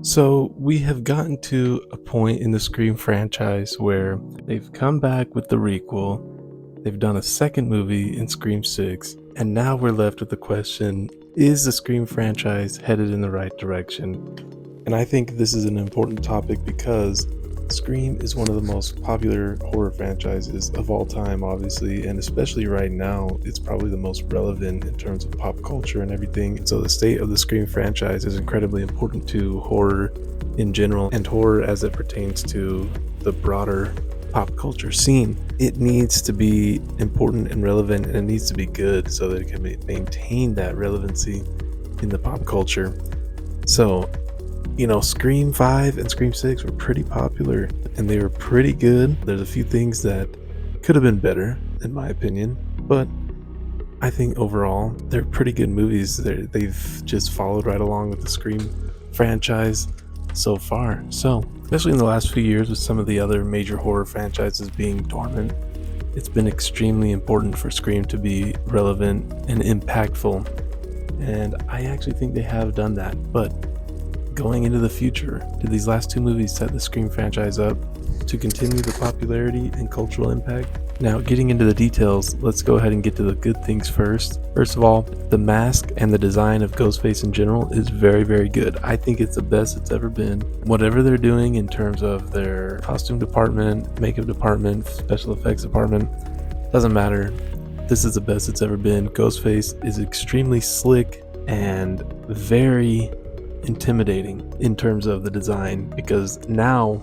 So we have gotten to a point in the Scream franchise where they've come back with the requel, they've done a second movie in Scream 6, and now we're left with the question, is the Scream franchise headed in the right direction? And I think this is an important topic because Scream is one of the most popular horror franchises of all time, obviously, and especially right now, it's probably the most relevant in terms of pop culture and everything. So, the state of the Scream franchise is incredibly important to horror in general and horror as it pertains to the broader pop culture scene. It needs to be important and relevant, and it needs to be good so that it can maintain that relevancy in the pop culture. So, Scream 5 and Scream 6 were pretty popular and they were pretty good. There's a few things that could have been better, in my opinion, but I think overall they're pretty good movies. They've just followed right along with the Scream franchise so far. So, especially in the last few years with some of the other major horror franchises being dormant, it's been extremely important for Scream to be relevant and impactful. And I actually think they have done that, but going into the future, did these last two movies set the Scream franchise up to continue the popularity and cultural impact? Now, getting into the details, let's go ahead and get to the good things first. First of all, the mask and the design of Ghostface in general is very, very good. I think it's the best it's ever been. Whatever they're doing in terms of their costume department, makeup department, special effects department, doesn't matter. This is the best it's ever been. Ghostface is extremely slick and very intimidating in terms of the design, because now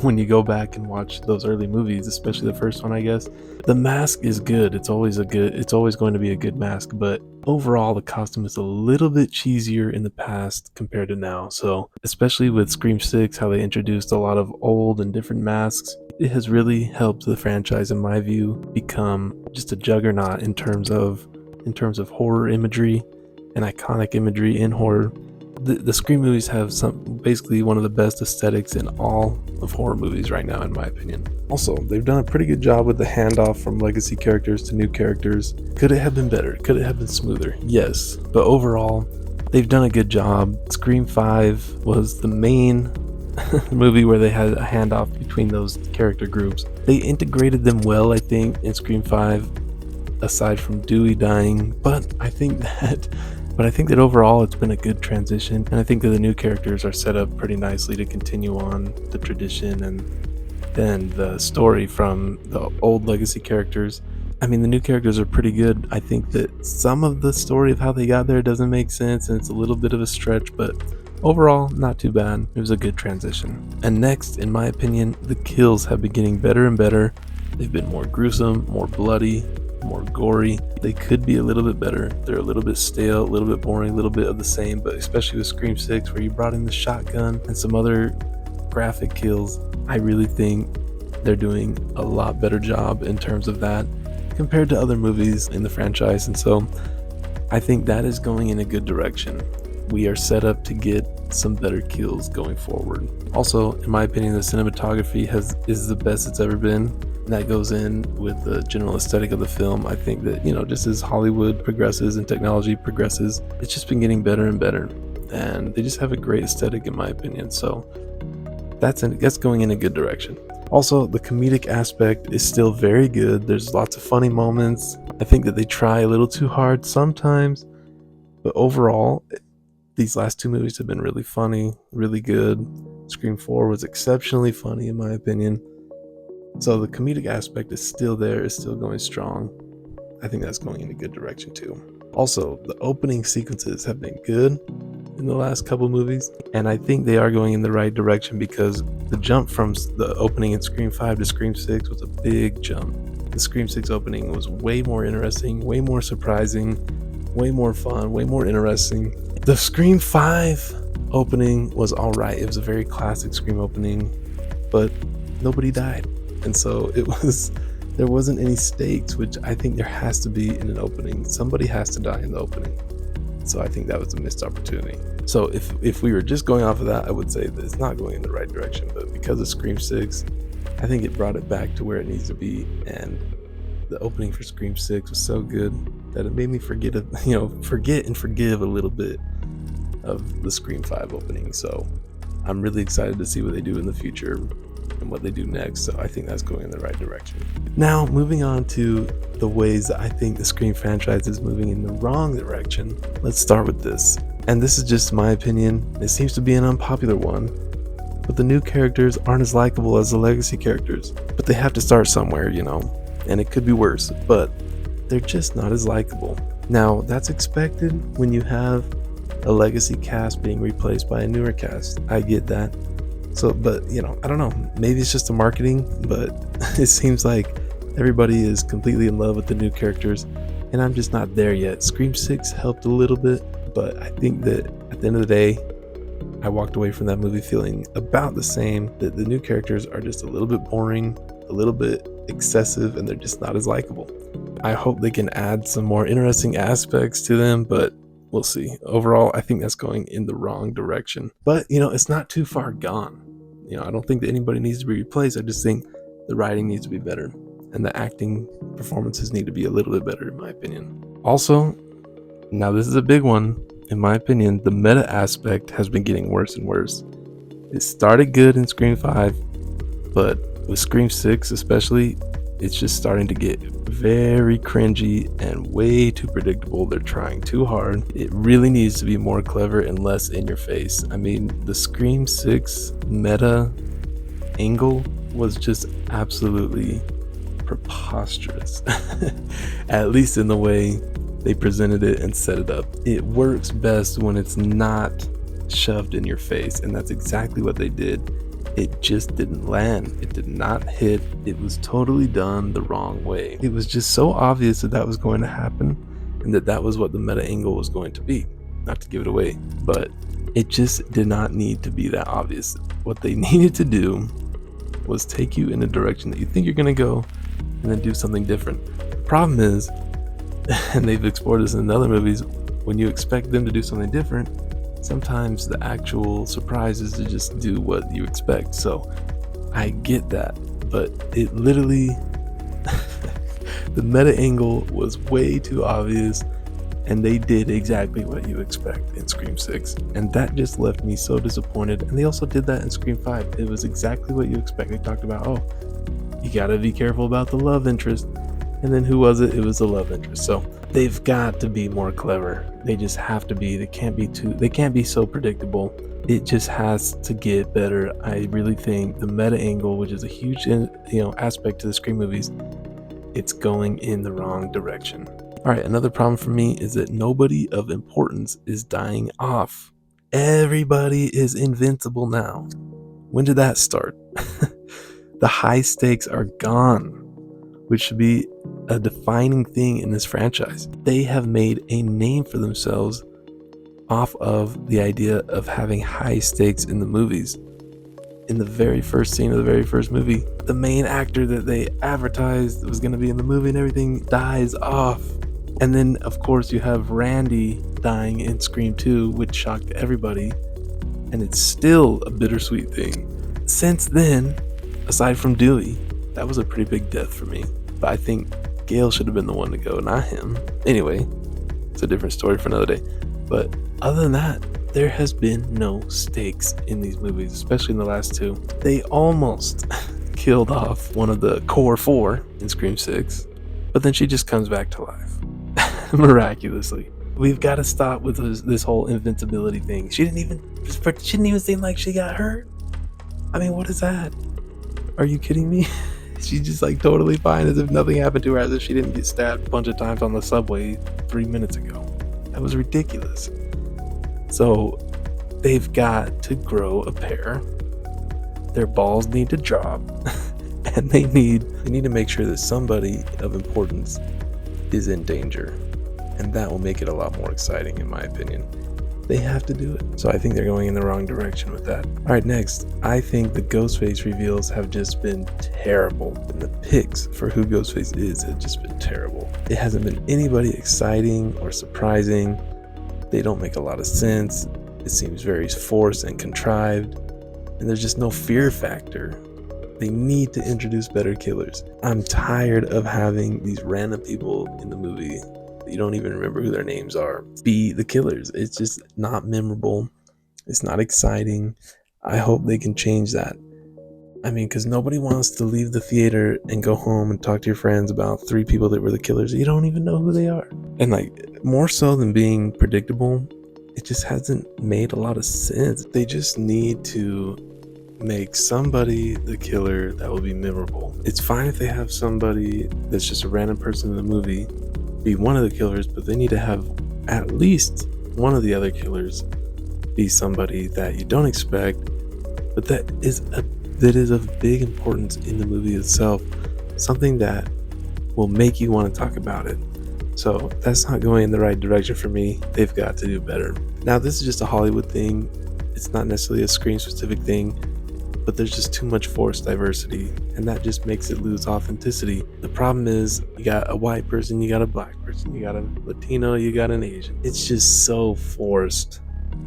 when you go back and watch those early movies, especially the first one, I guess the mask is good. It's always going to be a good mask, but overall the costume is a little bit cheesier in the past compared to now. So especially with Scream 6, how they introduced a lot of old and different masks, it has really helped the franchise, in my view, become just a juggernaut in terms of horror imagery and iconic imagery in horror. The Scream movies have basically one of the best aesthetics in all of horror movies right now, in my opinion. Also, they've done a pretty good job with the handoff from legacy characters to new characters. Could it have been better? Could it have been smoother? Yes, but overall, they've done a good job. Scream 5 was the main movie where they had a handoff between those character groups. They integrated them well, I think, in Scream 5, aside from Dewey dying, but I think that overall it's been a good transition, and I think that the new characters are set up pretty nicely to continue on the tradition and the story from the old legacy characters. I mean, the new characters are pretty good. I think that some of the story of how they got there doesn't make sense and it's a little bit of a stretch, but overall, not too bad. It was a good transition. And next, in my opinion, the kills have been getting better and better. They've been more gruesome, more bloody, more gory. They could be a little bit better. They're a little bit stale, a little bit boring, a little bit of the same, but especially with Scream 6, where you brought in the shotgun and some other graphic kills, I really think they're doing a lot better job in terms of that compared to other movies in the franchise. And so I think that is going in a good direction. We are set up to get some better kills going forward. Also, in my opinion, the cinematography is the best it's ever been. That goes in with the general aesthetic of the film. I think that, just as Hollywood progresses and technology progresses, it's just been getting better and better. And they just have a great aesthetic, in my opinion. So that's going in a good direction. Also, the comedic aspect is still very good. There's lots of funny moments. I think that they try a little too hard sometimes, but overall, these last two movies have been really funny, really good. Scream 4 was exceptionally funny, in my opinion. So the comedic aspect is still there, is still going strong. I think that's going in a good direction too. Also, the opening sequences have been good in the last couple movies, and I think they are going in the right direction because the jump from the opening in Scream 5 to Scream 6 was a big jump. The Scream 6 opening was way more interesting, way more surprising, way more fun, way more interesting. The Scream 5 opening was alright. It was a very classic Scream opening, but nobody died. And so there wasn't any stakes, which I think there has to be in an opening. Somebody has to die in the opening. So I think that was a missed opportunity. So if we were just going off of that, I would say that it's not going in the right direction. But because of Scream 6, I think it brought it back to where it needs to be. And the opening for Scream 6 was so good that it made me forget and forgive a little bit of the Scream 5 opening. So I'm really excited to see what they do in the future and what they do next. So I think that's going in the right direction. Now, moving on to the ways that I think the Scream franchise is moving in the wrong direction. Let's start with this. And this is just my opinion. It seems to be an unpopular one. But the new characters aren't as likable as the legacy characters. But they have to start somewhere, and it could be worse, but they're just not as likable. Now, that's expected when you have a legacy cast being replaced by a newer cast. I get that. So, but I don't know. Maybe it's just the marketing, but it seems like everybody is completely in love with the new characters, and I'm just not there yet. Scream 6 helped a little bit, but I think that at the end of the day, I walked away from that movie feeling about the same, that the new characters are just a little bit boring, a little bit excessive, and they're just not as likable. I hope they can add some more interesting aspects to them, but we'll see. Overall, I think that's going in the wrong direction. But, it's not too far gone. I don't think that anybody needs to be replaced. I just think the writing needs to be better, and the acting performances need to be a little bit better, in my opinion. Also, now this is a big one. In my opinion, the meta aspect has been getting worse and worse. It started good in Scream 5, but with Scream 6 especially, it's just starting to get very cringy and way too predictable. They're trying too hard. It really needs to be more clever and less in your face. I mean, the Scream 6 meta angle was just absolutely preposterous. At least in the way they presented it and set it up. It works best when it's not shoved in your face, and that's exactly what they did. It just didn't land. It did not hit. It was totally done the wrong way. It was just so obvious that was going to happen, and that was what the meta angle was going to be. Not to give it away, but it just did not need to be that obvious. What they needed to do was take you in a direction that you think you're going to go, and then do something different. The problem is, and they've explored this in other movies, when you expect them to do something different, sometimes the actual surprise is to just do what you expect. So I get that, but it literally the meta angle was way too obvious, and they did exactly what you expect in Scream 6, and that just left me so disappointed. And they also did that in Scream 5. It was exactly what you expect. They talked about, you gotta be careful about the love interest. And then who was it? It was the love interest. So they've got to be more clever. They just have to be. They can't be so predictable. It just has to get better. I really think the meta angle, which is a huge aspect to the Scream movies, it's going in the wrong direction. All right, another problem for me is that nobody of importance is dying off. Everybody is invincible now. When did that start? The high stakes are gone, which should be a defining thing in this franchise. They have made a name for themselves off of the idea of having high stakes in the movies. In the very first scene of the very first movie, the main actor that they advertised was going to be in the movie and everything dies off. And then, of course, you have Randy dying in Scream 2, which shocked everybody. And it's still a bittersweet thing. Since then, aside from Dewey, that was a pretty big death for me. But I think Gail should have been the one to go, not him. Anyway, it's a different story for another day. But other than that, there has been no stakes in these movies, especially in the last two. They almost killed off one of the core four in Scream 6, but then she just comes back to life. Miraculously. We've got to stop with this whole invincibility thing. She didn't even seem like she got hurt. I mean, what is that? Are you kidding me? She's just like totally fine, as if nothing happened to her, as if she didn't get stabbed a bunch of times on the subway 3 minutes ago. That was ridiculous. So they've got to grow a pair. Their balls need to drop, and they need to make sure that somebody of importance is in danger, and that will make it a lot more exciting, in my opinion. They have to do it. So I think they're going in the wrong direction with that. All right, next, I think the Ghostface reveals have just been terrible, and the picks for who Ghostface is have just been terrible. It hasn't been anybody exciting or surprising. They don't make a lot of sense. It seems very forced and contrived, and there's just no fear factor. They need to introduce better killers. I'm tired of having these random people in the movie that you don't even remember who their names are be the killers. It's just not memorable. It's not exciting. I hope they can change that. I mean, because nobody wants to leave the theater and go home and talk to your friends about 3 people that were the killers. You don't even know who they are. And like, more so than being predictable, it just hasn't made a lot of sense. They just need to make somebody the killer that will be memorable. It's fine if they have somebody that's just a random person in the movie be one of the killers, but they need to have at least one of the other killers be somebody that you don't expect, but that is of big importance in the movie itself, something that will make you want to talk about it. So that's not going in the right direction for me. They've got to do better. Now, this is just a Hollywood thing. It's not necessarily a Scream specific thing, but there's just too much forced diversity, and that just makes it lose authenticity. The problem is, you got a white person, you got a black person, you got a Latino, you got an Asian. It's just so forced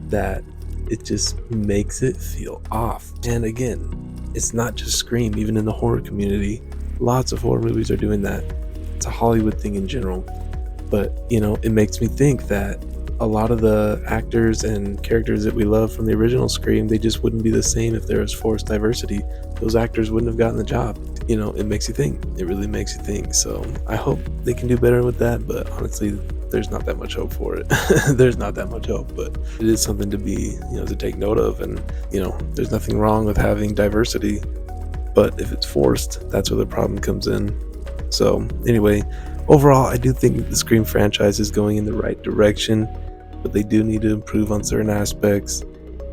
that it just makes it feel off. And again, it's not just Scream. Even in the horror community, lots of horror movies are doing that. It's a Hollywood thing in general. But, it makes me think that a lot of the actors and characters that we love from the original Scream, they just wouldn't be the same if there was forced diversity. Those actors wouldn't have gotten the job. It makes you think. It really makes you think. So I hope they can do better with that, but honestly, there's not that much hope for it. There's not that much hope, but it is something to be, to take note of. And, there's nothing wrong with having diversity, but if it's forced, that's where the problem comes in. So anyway, overall, I do think that the Scream franchise is going in the right direction, but they do need to improve on certain aspects.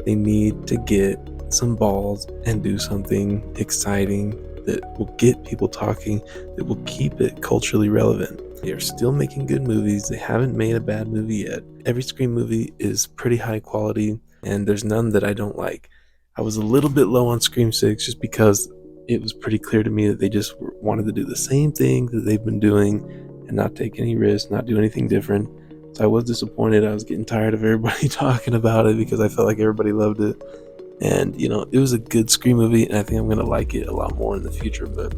They need to get some balls and do something exciting that will get people talking, that will keep it culturally relevant. They are still making good movies. They haven't made a bad movie yet. Every Scream movie is pretty high quality, and there's none that I don't like. I was a little bit low on Scream 6 just because it was pretty clear to me that they just wanted to do the same thing that they've been doing and not take any risks, not do anything different. So I was disappointed. I was getting tired of everybody talking about it because I felt like everybody loved it. And, it was a good Scream movie, and I think I'm going to like it a lot more in the future. But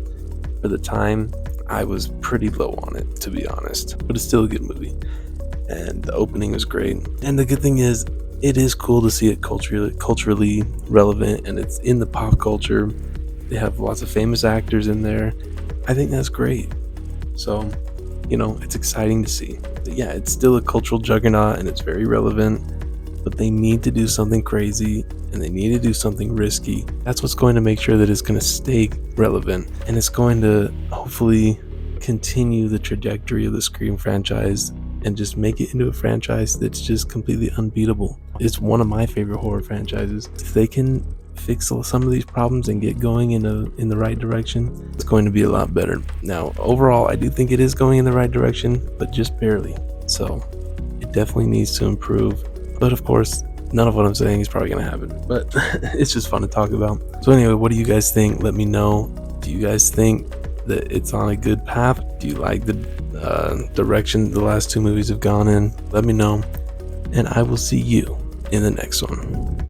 for the time, I was pretty low on it, to be honest. But it's still a good movie. And the opening was great. And the good thing is, it is cool to see it culturally relevant, and it's in the pop culture. They have lots of famous actors in there. I think that's great. So, it's exciting to see. But yeah, it's still a cultural juggernaut, and it's very relevant. But they need to do something crazy, and they need to do something risky. That's what's going to make sure that it's going to stay relevant, and it's going to hopefully continue the trajectory of the Scream franchise and just make it into a franchise that's just completely unbeatable. It's one of my favorite horror franchises. If they can fix some of these problems and get going in the right direction, it's going to be a lot better. Now, overall, I do think it is going in the right direction, but just barely. So it definitely needs to improve. But of course, none of what I'm saying is probably going to happen, but it's just fun to talk about. So anyway, what do you guys think? Let me know. Do you guys think that it's on a good path? Do you like the direction the last 2 movies have gone in? Let me know, and I will see you in the next one.